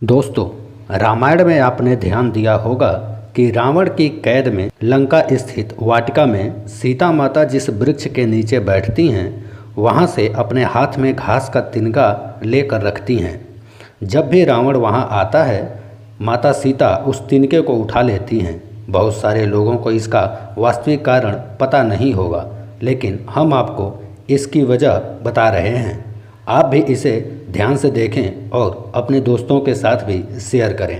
दोस्तों, रामायण में आपने ध्यान दिया होगा कि रावण की कैद में लंका स्थित वाटिका में सीता माता जिस वृक्ष के नीचे बैठती हैं, वहां से अपने हाथ में घास का तिनका लेकर रखती हैं। जब भी रावण वहां आता है, माता सीता उस तिनके को उठा लेती हैं। बहुत सारे लोगों को इसका वास्तविक कारण पता नहीं होगा, लेकिन हम आपको इसकी वजह बता रहे हैं। आप भी इसे ध्यान से देखें और अपने दोस्तों के साथ भी शेयर करें।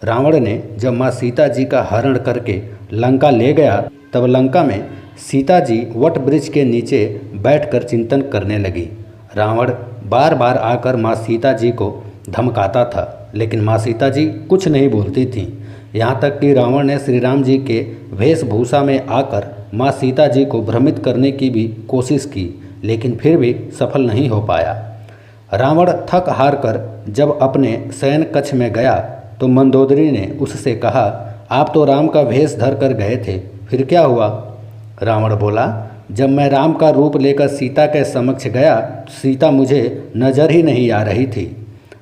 रावण ने जब माँ सीता जी का हरण करके लंका ले गया, तब लंका में सीता जी वट वृक्ष के नीचे बैठकर चिंतन करने लगी। रावण बार बार आकर माँ सीता जी को धमकाता था, लेकिन माँ सीता जी कुछ नहीं बोलती थीं। यहाँ तक कि रावण ने श्री राम जी के वेशभूषा में आकर माँ सीता जी को भ्रमित करने की भी कोशिश की, लेकिन फिर भी सफल नहीं हो पाया। रावण थक हार कर जब अपने शयन कक्ष में गया तो मंदोदरी ने उससे कहा, आप तो राम का वेश धर कर गए थे, फिर क्या हुआ? रावण बोला, जब मैं राम का रूप लेकर सीता के समक्ष गया, सीता मुझे नजर ही नहीं आ रही थी।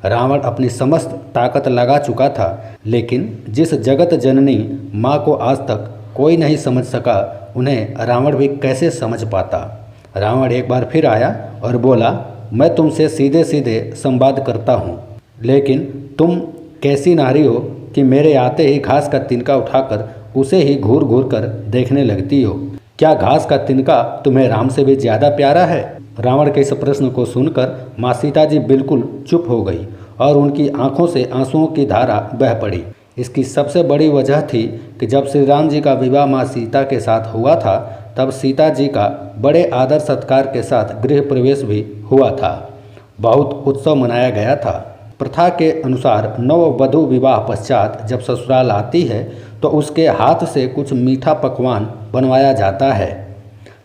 रावण अपनी समस्त ताकत लगा चुका था, लेकिन जिस जगत जननी माँ को आज तक कोई नहीं समझ सका, उन्हें रावण भी कैसे समझ पाता। रावण एक बार फिर आया और बोला, मैं तुमसे सीधे सीधे संवाद करता हूँ, लेकिन तुम कैसी नारी हो कि मेरे आते ही घास का तिनका उठाकर उसे ही घूर घूर कर देखने लगती हो। क्या घास का तिनका तुम्हें राम से भी ज़्यादा प्यारा है? रावण के इस प्रश्न को सुनकर माँ सीता जी बिल्कुल चुप हो गई और उनकी आंखों से आंसुओं की धारा बह पड़ी। इसकी सबसे बड़ी वजह थी कि जब श्री राम जी का विवाह माँ सीता के साथ हुआ था, तब सीता जी का बड़े आदर सत्कार के साथ गृह प्रवेश भी हुआ था। बहुत उत्सव मनाया गया था। प्रथा के अनुसार नववधू विवाह पश्चात जब ससुराल आती है तो उसके हाथ से कुछ मीठा पकवान बनवाया जाता है,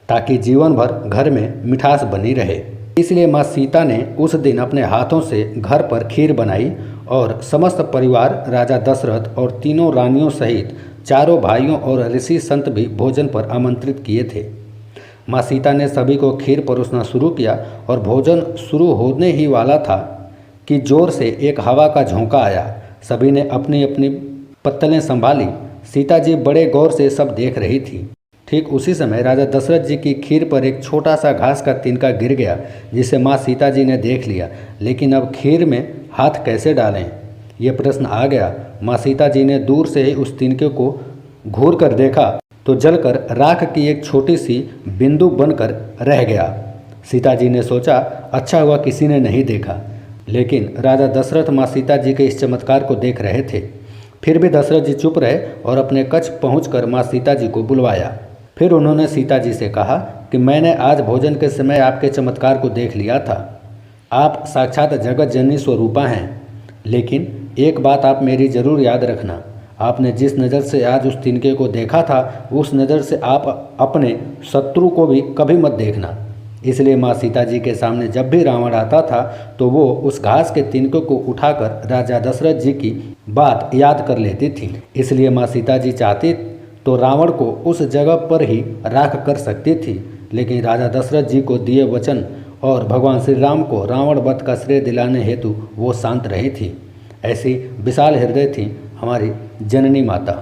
ताकि जीवन भर घर में मिठास बनी रहे। इसलिए माँ सीता ने उस दिन अपने हाथों से घर पर खीर बनाई और समस्त परिवार, राजा दशरथ और तीनों रानियों सहित चारों भाइयों और ऋषि संत भी भोजन पर आमंत्रित किए थे। माँ सीता ने सभी को खीर परोसना शुरू किया और भोजन शुरू होने ही वाला था कि जोर से एक हवा का झोंका आया। सभी ने अपनी अपनी पत्तलें संभाली। सीता जी बड़े गौर से सब देख रही थी। ठीक उसी समय राजा दशरथ जी की खीर पर एक छोटा सा घास का तिनका गिर गया, जिसे माँ सीता जी ने देख लिया, लेकिन अब खीर में हाथ कैसे डालें, ये प्रश्न आ गया। माँ सीता जी ने दूर से ही उस तिनके को घूर कर देखा तो जलकर राख की एक छोटी सी बिंदु बनकर रह गया। सीता जी ने सोचा, अच्छा हुआ किसी ने नहीं देखा, लेकिन राजा दशरथ माँ सीता जी के इस चमत्कार को देख रहे थे। फिर भी दशरथ जी चुप रहे और अपने कक्ष पहुंचकर माँ सीता जी को बुलवाया। फिर उन्होंने सीता जी से कहा कि मैंने आज भोजन के समय आपके चमत्कार को देख लिया था। आप साक्षात जगत जननी स्वरूपा हैं, लेकिन एक बात आप मेरी जरूर याद रखना। आपने जिस नज़र से आज उस तिनके को देखा था, उस नज़र से आप अपने शत्रु को भी कभी मत देखना। इसलिए माँ सीता जी के सामने जब भी रावण आता था तो वो उस घास के तिनके को उठाकर राजा दशरथ जी की बात याद कर लेती थी। इसलिए माँ सीता जी चाहती तो रावण को उस जगह पर ही राख कर सकती थी, लेकिन राजा दशरथ जी को दिए वचन और भगवान श्री राम को रावण वध का श्रेय दिलाने हेतु वो शांत रही थी। ऐसी विशाल हृदय थी हमारी जननी माता।